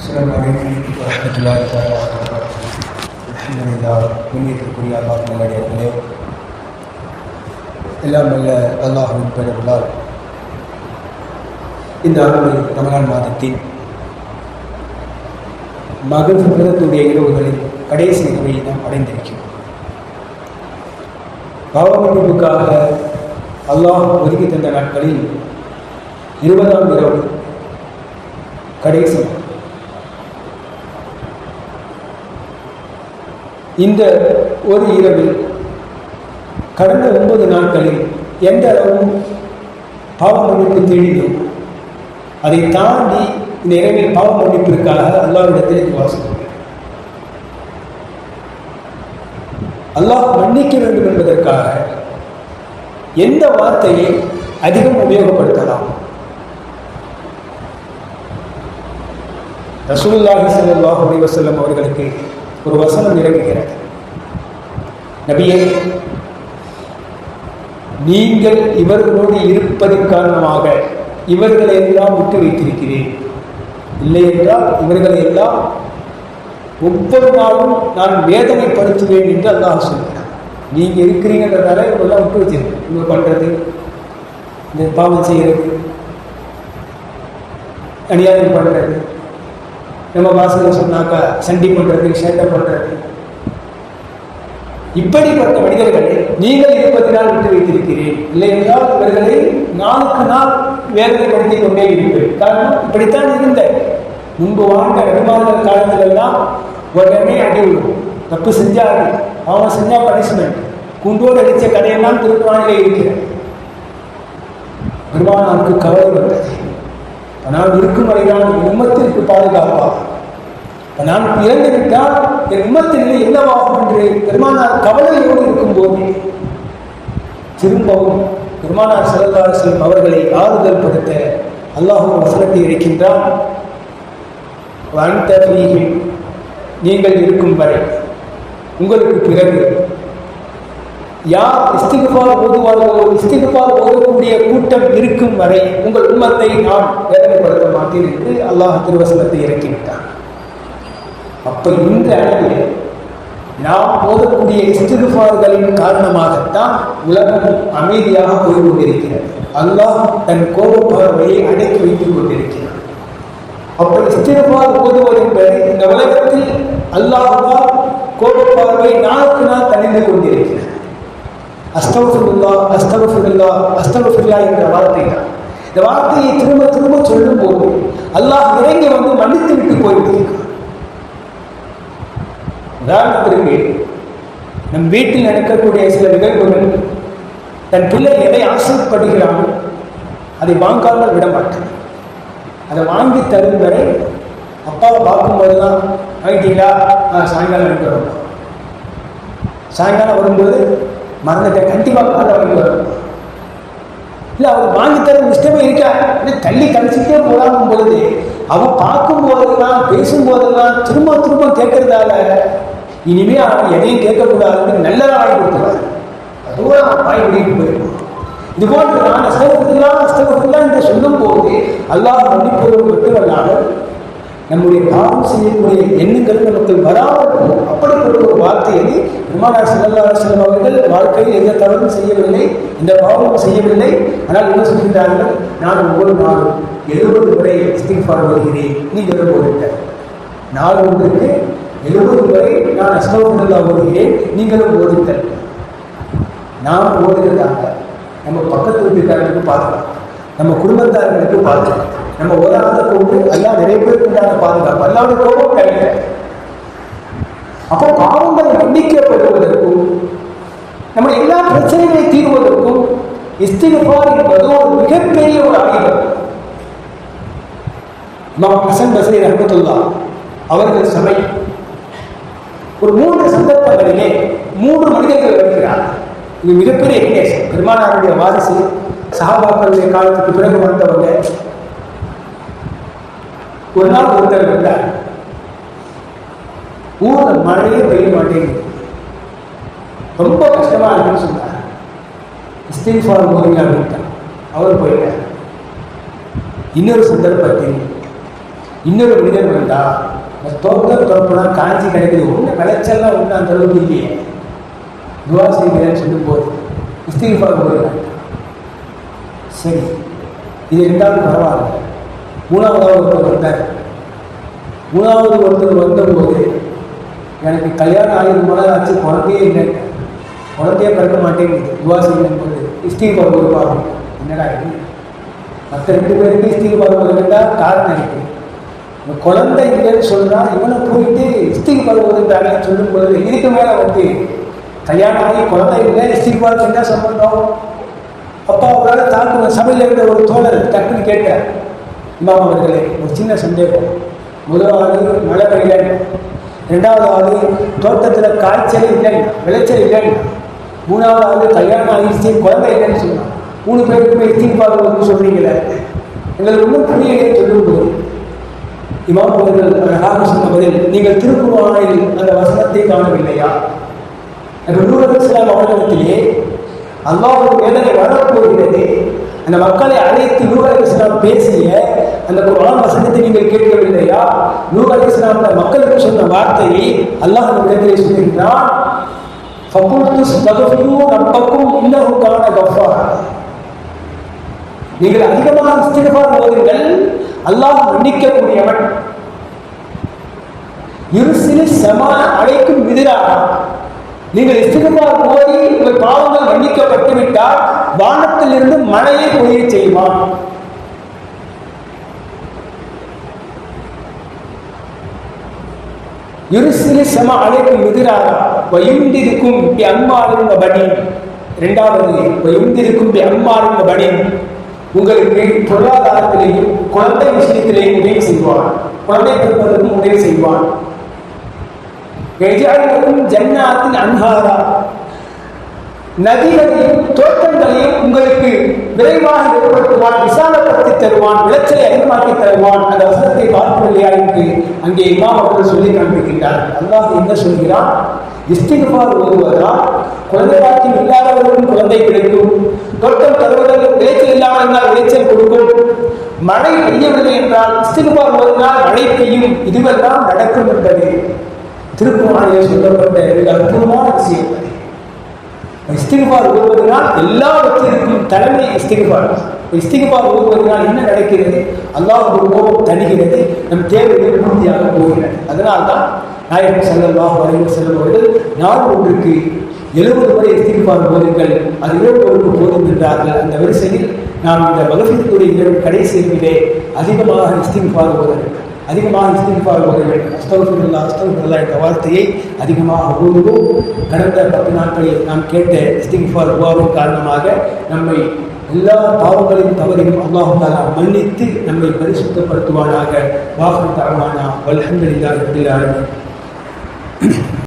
السلام عليكم ورحمة الله تعالى وبركاته. الحمد لله. புண்ணியத்திற்குரிய அல்லாஹ் நல்லடியார்களே, எல்லாம் வல்ல அல்லாஹ்வின் பெயர்களால் இந்த அருள் ரமலான் மாதத்தின் மகரத்துடைய இரவுகளில் கடைசி இரவை நாம் அடைந்திருக்கிறோம். பாவமன்னிப்புக்காக அல்லாஹ் ஒதுக்கி தந்த நாட்களில் 20ஆம் இரவு கடைசி. இந்த ஒரு இரவில் கடந்த 9 நாட்களில் எந்த அளவும் பாவ மன்னிப்பு தேடியோ அதை தாண்டி இந்த இரவில் பாவ மன்னிப்பிற்காக அல்லாஹ்விடத்தில் துஆ செய்கிறோம். அல்லாஹ் மன்னிக்க வேண்டும் என்பதற்காக எந்த வார்த்தையை அதிகம் உபயோகப்படுத்தலாம்? ரசூலுல்லாஹி ஸல்லல்லாஹு அலைஹி வஸல்லம் அவர்களுக்கு ஒரு வசனம் இறங்குகிறது. நபியே, நீங்கள் இவர்களோடு இருப்பதன் காரணமாக இவர்களை எல்லாம் விட்டு வைத்திருக்கிறேன், இல்லை என்றால் இவர்களை எல்லாம் ஒவ்வொரு நாளும் நான் வேதனைப்படுத்துவேன் என்று அல்லாஹ் சொல்கிறான். நீங்க இருக்கிறீங்கன்றதால இவங்கெல்லாம் விட்டு வச்சிருக்கேன். இவங்க பண்றது, இந்த பாவம் செய்யறது, அநியாயம் பண்றது, நம்ம வாசல் சொன்னாக்கா சண்டி பண்றது, சேட்டை பண்றது, இப்படிப்பட்ட மனிதர்களை நீங்கள் இருப்பதினால் விட்டு வைத்திருக்கிறேன், இல்லை என்றால் இவர்களை நாளுக்கு நாள் வேதனைப்படுத்திக் கொண்டே இருப்பேன். காரணம், இப்படித்தான் இருந்த முன்பு வாழ்ந்த நபிமார்கள் காலத்திலெல்லாம் உடனே அடி விடும். தப்பு செஞ்சாரு, அவன் செஞ்சா பனிஷ்மெண்ட், குண்டோடு அடித்த கதையெல்லாம் திருக்குறானிலே இருக்கிறது. பெருமானாருக்கு கவலை வந்தது. நான் இருக்கும் வரைதான் என் உம்மத்திற்கு பாதுகாப்பா, நான் இறந்துவிட்டால் என் உம்மத்திலே என்னவாகும் என்று பெருமானார் கவலையோடு இருக்கும் போது திரும்பவும் பெருமானார் ஸல்லல்லாஹு அலைஹி வஸல்லம் அவர்களை ஆறுதல் படுத்த அல்லாஹ் வசனத்தை இருக்கின்றான். நீங்கள் இருக்கும் வரை, உங்களுக்கு பிறகு யார் இஸ்திக்ஃபார் ஓதுவார்களோ, இஸ்திக்ஃபார் ஓதக்கூடிய கூட்டம் இருக்கும் வரை உங்கள் உம்மத்தை நான் வேதனைப்படுத்த மாட்டேன் என்று அல்லாஹ் திருவசனத்தை இறக்கிவிட்டான். அப்ப இந்த அளவில் நாம் ஓதக்கூடிய இஸ்திக்ஃபார்களின் காரணமாகத்தான் உலகம் அமைதியாக போய் கொண்டிருக்கிறது. அல்லாஹ் தன் கோபப்பார்வையை அடக்கி வைத்துக் கொண்டிருக்கிறார். அப்ப இஸ்திக்ஃபார் ஓதுவது என்பது இந்த உலகத்தில் அல்லாஹ்வால் கோபப்பார்வை நாளுக்கு நாள் தணிந்து கொண்டிருக்கிறது. அஸ்தக்ஃபிருல்லாஹ் அஸ்தக்ஃபிருல்லாஹ் அஸ்தக்ஃபிருல்லாஹ் என்ற வார்த்தை தான். இந்த வார்த்தையை திரும்ப திரும்ப சொல்லும் போது அல்லாஹ் இறங்கி வந்து மன்னித்து விட்டு போயிருக்கிறார். உதாரணத்திற்கு நம் வீட்டில் நடக்கக்கூடிய சில நிகழ்வுகள், தன் பிள்ளை எதை ஆசைப்படுகிறானோ அதை வாங்காமல் விட மாட்டேன். அதை வாங்கி தரும் வரை அப்பாவை பார்க்கும்போது தான், வாங்கிட்டீங்களா, சாயங்காலம் வாங்கிட்டு வரும், சாயங்காலம் வரும்போது மறந்துட்டேன், கண்டிப்பாக காலை வாங்கி வரும். இல்லை, அவர் வாங்கித்தர இஷ்டமே இருக்கா, தள்ளி கழிச்சுட்டே போகாகும் பொழுது அவன் பார்க்கும் போதெல்லாம் பேசும் போதெல்லாம் திரும்ப திரும்ப கேட்கறதால இனிமே அவன் எதையும் கேட்கக்கூடாதுன்னு நல்லதாக வாங்கி கொடுத்துருவார். அதுவும் அவன் வாய் முடிவு போயிருக்கும். இது போன்று நான் அஸ்தக்ஃபிருல்லாஹ் என்று சொல்லும் போது அல்லாஹ் மன்னிப்பதோடு மட்டுமல்லாமல் நம்முடைய பாவம் செய்யக்கூடிய எண்ணங்கள் நமக்கு வராமல் அப்படிப்பட்ட ஒரு வார்த்தையை பெருமானார் ஸல்லல்லாஹு அலைஹி வஸல்லம் அவர்கள் வாழ்க்கையில் எந்த தவறும் செய்யவில்லை, எந்த பாவமும் செய்யவில்லை. ஆனால் என்ன சொல்கிறார்கள்? நான் ஒவ்வொரு நாளும் 70 முறை இஸ்திக்ஃபார் ஓதுகிறேன், நீங்களும் ஓதுங்கள். நாள் ஒன்றுக்கு 70 முறை நான் அஸ்தக்ஃபிருல்லாஹ் ஓதுகிறேன், நீங்களும் ஓதுங்கள். நாம் ஓதுகிறதாக நம்ம பக்கத்து வீட்டுக்காரர்களுக்கு பார்க்கலாம், நம்ம குடும்பத்தார்களுக்கு பார்க்கலாம். நம்ம ஓதாத கொண்டு எல்லாம் நிறைய பேருக்கு உண்டான பாதுகாப்பு, அல்லாவுடைய கோபம் கிடைக்க. அப்போ பாவங்கள் மன்னிக்கப்படுவதற்கும் நம்ம எல்லா பிரச்சனைகளை தீர்வதற்கும் இஸ்திக்ஃபார் என்பது ஒரு மிகப்பெரிய ஒரு ஆயுதம். இமாம் ஹசன் பஸ்ரி ரஹ்மத்துல்லாஹ் அவர்கள் சபை ஒரு 3 சந்தர்ப்பங்களிலே 3 மனிதர்கள் வருகிறார். இது மிகப்பெரிய கேஸ். பெருமானாருடைய வாரிசு, சஹாபாக்களுடைய காலத்துக்கு பிறகு வந்தவங்க. ஒரு நாள் ஒருத்தர் வந்தார். ஊர்ல மழையே பெய்ய மாட்டேங்குது, ரொம்ப கஷ்டமா இருக்குன்னு சொன்னார். இஸ்திக்ஃபார் ஓதுங்க அப்படின்ட்டார். அவர் போயிட்டார். இன்னொரு சந்தர்ப்பத்தில் இன்னொரு மனிதன் வந்தா இந்த தோப்பெல்லாம் காஞ்சி கிடைக்குது, ஒன்றும் விளைச்சல்லாம் ஒன்றும் அந்த அளவுக்கு இல்லையே, துவா செய்கிறேன்னு சொல்லும் போது இஸ்திக்ஃபார் போடுறாங்க. சரி, இது ரெண்டாவது பரவாயில்ல. மூணாவது ஒருத்தர் வந்தார். மூணாவது ஒருத்தர் வந்தபோது எனக்கு கல்யாணம் 1000 மணி ஆச்சு, குழந்தையே இல்லை, குழந்தையே பிறக்க மாட்டேங்குது, துவா செய்யும் போது இஸ்திக்ஃபார் போடுவாங்க. என்னடா இது, மற்ற 2 பேருக்கு இஸ்திக்ஃபார் போடுறதுண்டா காரணம் இருக்கு, குழந்தை இல்லைன்னு சொல்றா, இவனை போயிட்டு இஸ்திக்ஃபார் போடுறாங்கன்னு சொல்லும் போது இதுக்கு மேல வந்து கல்யாணம் ஆகி குழந்தை இல்லை இஸ்திக்ஃபாருக்கு என்ன சம்பந்தம்? அப்பா அவரால் தாக்கு சபையில் இருந்த ஒரு தோழர் டக்குன்னு கேட்டார், இமாம் அவர்களே ஒரு சின்ன சந்தேகம், முதலாவது மழை பெய்யலை, ரெண்டாவது ஆளு தோட்டத்தில் காய்ச்சல் இல்லைன்னு விளைச்சல் இல்லைன்னு, மூணாவது ஆளு கல்யாணம் ஆகிடுச்சு குழந்தை இல்லைன்னு சொன்னான், 3 பேருக்கு இஸ்திக்ஃபார் சொல்றீங்களே, எங்களுக்கு ஒன்றும் புரியலையே சொல்லும் போது இமாம் அவர்கள் அழகாக சொன்னவரில், நீங்கள் திருக்குர்ஆனில் அந்த வசனத்தை காணவில்லையா? நூஹ் அலைஹிஸ்ஸலாம் அவர்களிடத்திலே அல்லாஹ்வுடைய வேதனை வரப்போகிறது, அந்த மக்களை அழைத்து நூஹ் அலைஹிஸ்ஸலாம் பேசிய அந்த குர்ஆன் வசனத்தை நீங்கள் கேட்கவில்லையா? நூஹ் அலைஹிஸ்ஸலாம் மக்களுக்கு சொன்ன வார்த்தையை அல்லாஹ் இடத்திலே சொல்கிறான், ஃபகுல்து ஸ்தக்ஃபிரு ரப்பக்கும் இன்னஹு கான கஃபாரா. நீங்கள் அதிகமாக இஸ்திக்ஃபார் ஓதுங்கள், அல்லாஹ் மன்னிக்கக்கூடியவன். யுர்சிலு ஸமா அலைக்கும் மித்ராரா. நீங்கள் இஸ்திக்ஃபார் ஓதி உங்கள் பாவங்கள் மன்னிக்கப்பட்டு விட்டால் வானத்திலிருந்து மழையை பொழிய செய்வான். யுர்சிலு ஸமா அலைக்கும் மித்ராரா வயும்திதுக்கும் பி அம்வாலின் வ பனீன். இரண்டாவது வயும்திதுக்கும் பி அம்வாலின் வ பனீன், உங்களுக்கு பொருளாதாரத்திலேயும் குழந்தை விஷயத்திலேயும் உதவி செய்வான், குழந்தை பிறப்பதற்கும் உதவி செய்வான். ஜன்னாத்தின் அன்ஹாரா, நதிகளையும் தோட்டங்களையும் உங்களுக்கு விரைவாக ஏற்படுத்துவான், விசாலப்படுத்தி தருவான், விளைச்சலை அதிகமாக்கி தருவான். அந்த வசனத்தை பார்க்கவில்லையா என்று அங்கே இமாம் அவர்கள் சொல்லி காண்பிக்கின்றார். அல்லாஹ் என்ன சொல்கிறான்? இஸ்திக்ஃபார் ஓதுவதால் குழந்தை பாக்கியம் இல்லாதவர்களுக்கும் குழந்தை கிடைக்கும், தோட்டம் தருவதற்கு விளைச்சல் இல்லாமல் விளைச்சல் கொடுக்கும், மழை பெய்யவில்லை என்றால் இஸ்திக்ஃபார் ஓதினால் மழை பெய்யும். இதுவெல்லாம் நடக்கும் என்பது திருக்குர்ஆனிலே சொல்லப்பட்ட அற்புதமான விஷயம். இஸ்திக்ஃபார் ஓதுவதனால் எல்லாவற்றிற்கும் தலைமை இஸ்திக்ஃபார். இஸ்திக்ஃபார் ஓதுவதனால் என்ன நடக்கிறது? அல்லாஹ்வுடைய கோபம் தணிகிறது, நம் தேவைகள் பூர்த்தியாக போகிறது. அதனால்தான் நாயகம் ஸல்லல்லாஹு அலைஹி வஸல்லம் அவர்கள் நாள் ஒன்றுக்கு 70 முறை இஸ்திக்ஃபார் ஓதுங்கள், அது இரவுக்கு போதும் என்றார்கள். அந்த வரிசையில் நாம் இந்த வகஃபித்துடைய இரவு கடைசி இரவிலே அதிகமாக இஸ்திக்ஃபார் ஓத வேண்டும், அதிகமாக இஸ்திக்ஃபார் ஓத வேண்டும். அஸ்தக்ஃபிருல்லாஹ் அஸ்தக்ஃபிருல்லாஹ் என்ற வார்த்தையை அதிகமாக ஓதுவோம். கடந்த 10 நாட்களில் நாம் கேட்ட இஸ்திக்ஃபார் துஆவின் காரணமாக நம்மை எல்லா பாவங்களையும் தவறையும் அல்லாஹ் தஆலா மன்னித்து நம்மை பரிசுத்தப்படுத்துவானாக. வாஹிரு தஅவானா வல்ஹம்துலில்லாஹி ரப்பில் ஆலமீன்.